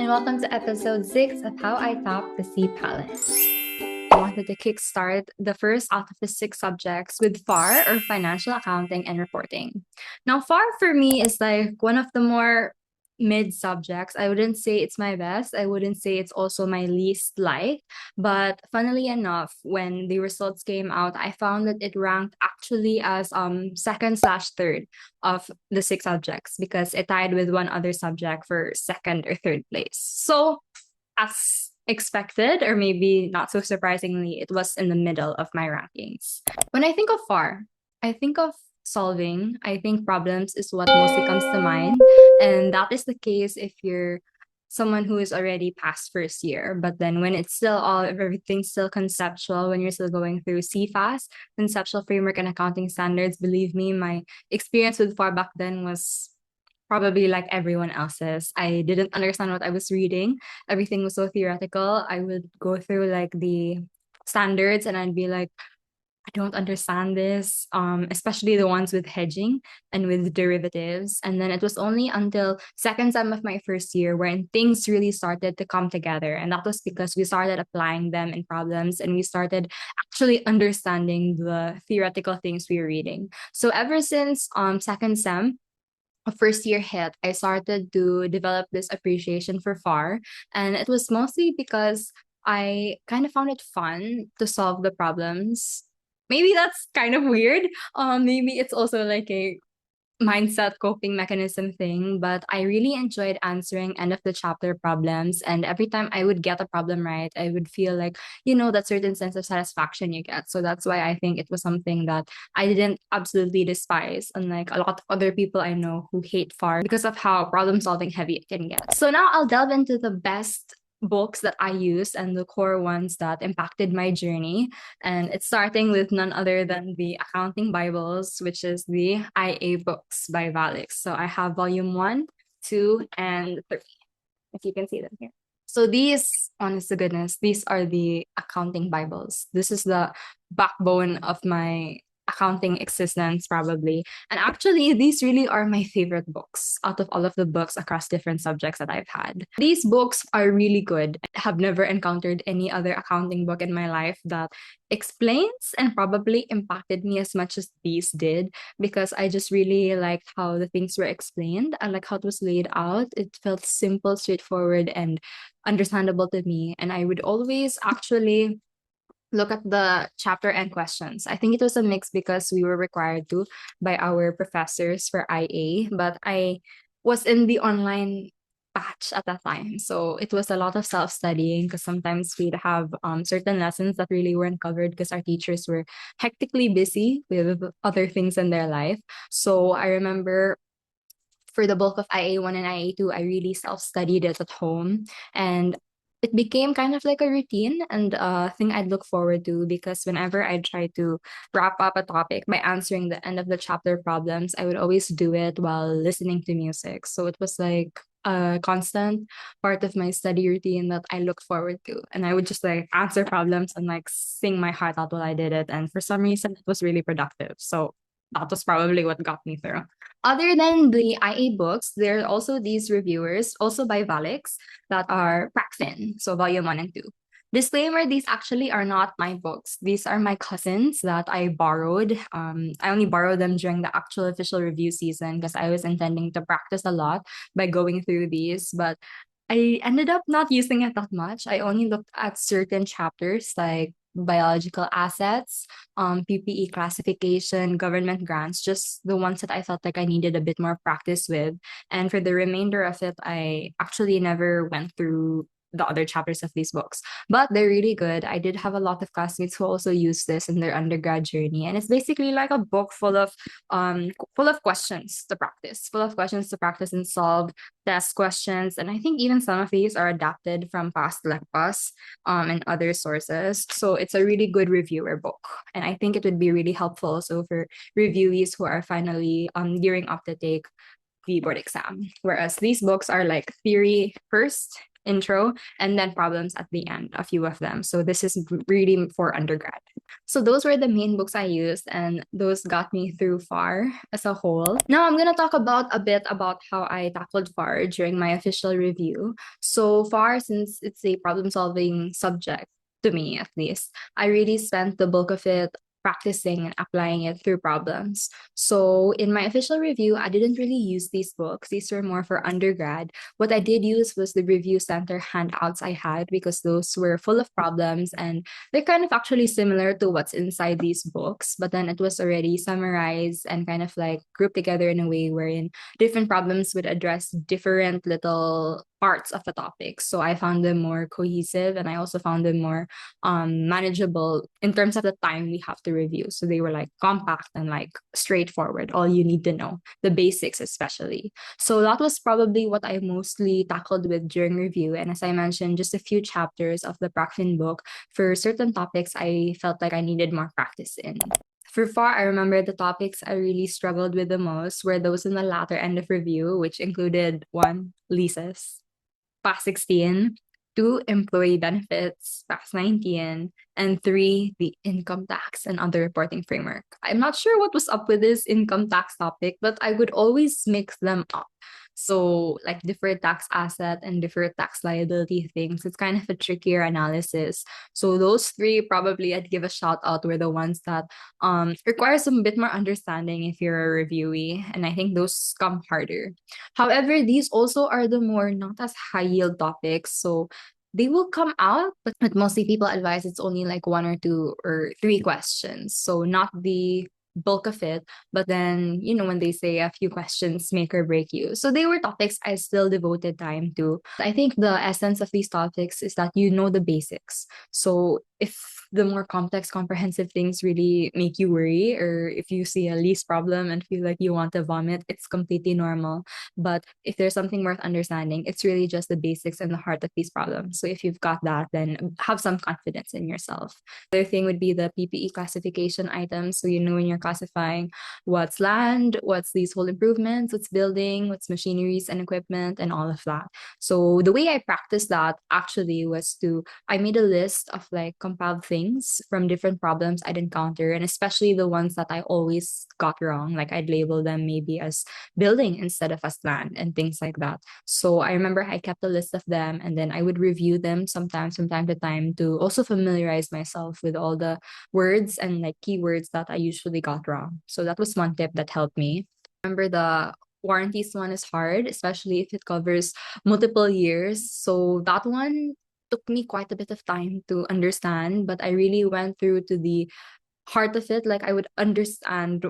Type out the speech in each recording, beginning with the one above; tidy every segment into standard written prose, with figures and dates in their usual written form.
and welcome to episode 6 of How I Topped the CPALE. I wanted to kickstart the first out of the 6 subjects with FAR, or Financial Accounting and Reporting. Now, FAR for me is like one of the more mid subjects. I wouldn't say it's my best. I wouldn't say it's also my least liked. But funnily enough, when the results came out, I found that it ranked actually as second/third of the 6 subjects because it tied with one other subject for second or third place. So as expected, or maybe not so surprisingly, it was in the middle of my rankings. When I think of FAR, I think of solving. I think problems is what mostly comes to mind. And that is the case if you're someone who is already past first year. But then when it's still all everything's still conceptual, when you're still going through CFAS, conceptual framework and accounting standards, believe me, my experience with FAR back then was probably like everyone else's. I didn't understand what I was reading. Everything was so theoretical. I would go through like the standards and I'd be like, I don't understand this, especially the ones with hedging and with derivatives. And then it was only until second sem of my first year when things really started to come together. And that was because we started applying them in problems and we started actually understanding the theoretical things we were reading. So ever since second sem, a first year hit, I started to develop this appreciation for FAR. And it was mostly because I kind of found it fun to solve the problems. Maybe that's kind of weird. Maybe it's also like a mindset coping mechanism thing, but I really enjoyed answering end of the chapter problems. And every time I would get a problem right, I would feel like, that certain sense of satisfaction you get. So that's why I think it was something that I didn't absolutely despise, unlike a lot of other people I know who hate FAR because of how problem solving heavy it can get. So now I'll delve into the best books that I used and the core ones that impacted my journey. And it's starting with none other than the Accounting Bibles, which is the IA books by Valix. So I have volume 1, 2, and 3, if you can see them here. So these, honest to goodness, these are the Accounting Bibles. This is the backbone of my accounting existence, probably. And actually, these really are my favorite books out of all of the books across different subjects that I've had. These books are really good. I have never encountered any other accounting book in my life that explains and probably impacted me as much as these did, because I just really liked how the things were explained. I like how it was laid out. It felt simple, straightforward, and understandable to me. And I would always actually look at the chapter and questions. I think it was a mix because we were required to by our professors for IA, but I was in the online batch at that time. So it was a lot of self-studying because sometimes we'd have certain lessons that really weren't covered because our teachers were hectically busy with other things in their life. So I remember for the bulk of IA1 and IA2, I really self-studied it at home. And it became kind of like a routine and a thing I'd look forward to, because whenever I try to wrap up a topic by answering the end of the chapter problems, I would always do it while listening to music. So it was like a constant part of my study routine that I look forward to. And I would just like answer problems and like sing my heart out while I did it. And for some reason, it was really productive. So that was probably what got me through. Other than the IA books, there are also these reviewers, also by Valix, that are Praxin, so volume 1 and 2. Disclaimer, these actually are not my books. These are my cousins that I borrowed. I only borrowed them during the actual official review season because I was intending to practice a lot by going through these, but I ended up not using it that much. I only looked at certain chapters like biological assets, PPE classification, government grants, just the ones that I felt like I needed a bit more practice with. And for the remainder of it, I actually never went through the other chapters of these books, but they're really good. I did have a lot of classmates who also use this in their undergrad journey, and it's basically like a book full of questions to practice, and solve test questions. And I think even some of these are adapted from past lectures and other sources. So it's a really good reviewer book, and I think it would be really helpful also for reviewees who are finally gearing up to take the board exam. Whereas these books are like theory first, intro, and then problems at the end, a few of them. So this is really for undergrad. So those were the main books I used, and those got me through FAR as a whole. Now I'm gonna talk about a bit about how I tackled FAR during my official review. So FAR, since it's a problem-solving subject, to me at least, I really spent the bulk of it practicing and applying it through problems. So in my official review, I didn't really use these books. These were more for undergrad. What I did use was the review center handouts I had, because those were full of problems and they're kind of actually similar to what's inside these books, but then it was already summarized and kind of like grouped together in a way wherein different problems would address different little parts of the topic. So I found them more cohesive, and I also found them more manageable in terms of the time we have to review. So they were like compact and like straightforward, all you need to know, the basics especially. So that was probably what I mostly tackled with during review. And as I mentioned, just a few chapters of the Prakfin book for certain topics I felt like I needed more practice in. For FAR, I remember the topics I really struggled with the most were those in the latter end of review, which included one, leases, past 16, two, employee benefits, past 19, and three, the income tax and other reporting framework. I'm not sure what was up with this income tax topic, but I would always mix them up. So, like deferred tax asset and deferred tax liability things, it's kind of a trickier analysis. So, those three probably I'd give a shout out were the ones that require some bit more understanding if you're a reviewee. And I think those come harder. However, these also are the more not as high yield topics. So, they will come out, but mostly people advise it's only like one or two or three questions. So, not the bulk of it, but then, when they say a few questions make or break you. So they were topics I still devoted time to. I think the essence of these topics is that you know the basics. So if the more complex, comprehensive things really make you worry, or if you see a least problem and feel like you want to vomit, it's completely normal. But if there's something worth understanding, it's really just the basics and the heart of these problems. So if you've got that, then have some confidence in yourself. The other thing would be the PPE classification items. So when you're classifying what's land, what's leasehold improvements, what's building, what's machineries and equipment, and all of that. So the way I practiced that actually was I made a list of like compiled things from different problems I'd encounter, and especially the ones that I always got wrong. Like I'd label them maybe as building instead of as land and things like that. So I remember I kept a list of them, and then I would review them sometimes from time to time to also familiarize myself with all the words and like keywords that I usually got wrong. So that was one tip that helped me. Remember, the warranties one is hard, especially if it covers multiple years. So that one took me quite a bit of time to understand, but I really went through to the heart of it. Like I would understand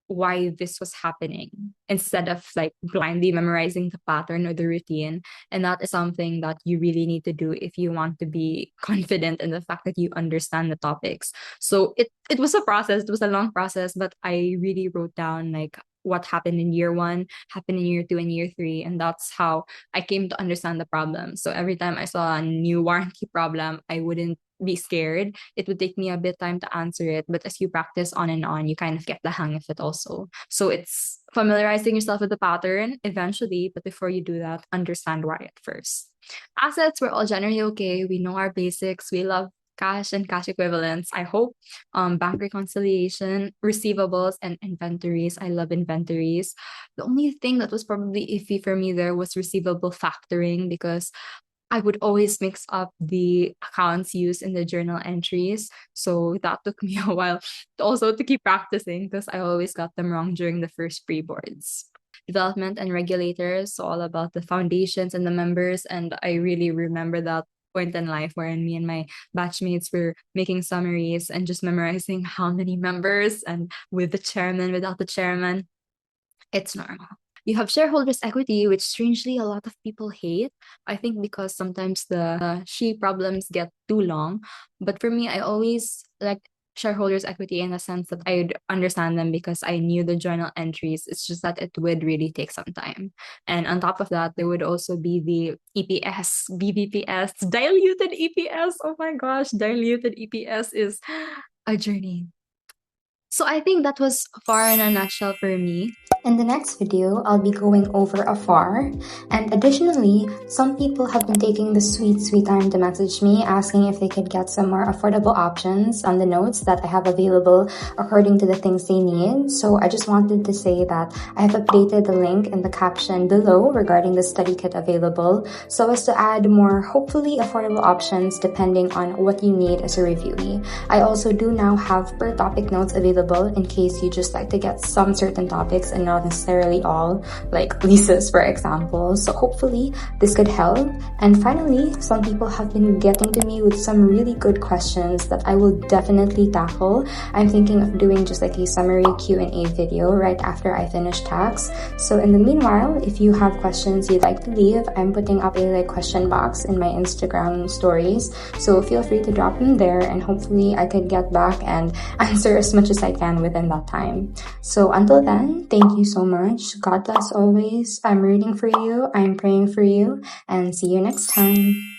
why this was happening instead of like blindly memorizing the pattern or the routine. And that is something that you really need to do if you want to be confident in the fact that you understand the topics. So it was a process, it was a long process, but I really wrote down like what happened in year one, happened in year two and year three. And that's how I came to understand the problem. So every time I saw a new warranty problem, I wouldn't be scared. It would take me a bit time to answer it, but as you practice on and on, you kind of get the hang of it also. So it's familiarizing yourself with the pattern eventually, but before you do that, understand why at first. Assets, we're all generally okay. We know our basics. We love cash and cash equivalents, I hope. Bank reconciliation, receivables, and inventories. I love inventories. The only thing that was probably iffy for me there was receivable factoring, because I would always mix up the accounts used in the journal entries. So that took me a while also to keep practicing, because I always got them wrong during the first pre-boards. Development and regulators, so all about the foundations and the members. And I really remember that point in life wherein me and my batchmates were making summaries and just memorizing how many members and with the chairman, without the chairman. It's normal. You have shareholders' equity, which strangely a lot of people hate. I think because sometimes the she problems get too long. But for me, I always like shareholders' equity in the sense that I'd understand them because I knew the journal entries. It's just that it would really take some time. And on top of that, there would also be the EPS, BBPS, diluted EPS. Oh my gosh, diluted EPS is a journey. So I think that was FAR in a nutshell for me. In the next video, I'll be going over a FAR, and additionally, some people have been taking the sweet time to message me asking if they could get some more affordable options on the notes that I have available according to the things they need. So I just wanted to say that I have updated the link in the caption below regarding the study kit available so as to add more hopefully affordable options depending on what you need as a reviewee. I also do now have per topic notes available in case you just like to get some certain topics and not necessarily all, like Lisa's for example. So hopefully this could help. And finally, some people have been getting to me with some really good questions that I will definitely tackle. I'm thinking of doing just like a summary Q&A video right after I finish tax. So in the meanwhile, if you have questions you'd like to leave, I'm putting up a question box in my Instagram stories. So feel free to drop them there and hopefully I could get back and answer as much as I can within that time. So until then, thank you so much. God bless always. I'm rooting for you. I'm praying for you, and see you next time.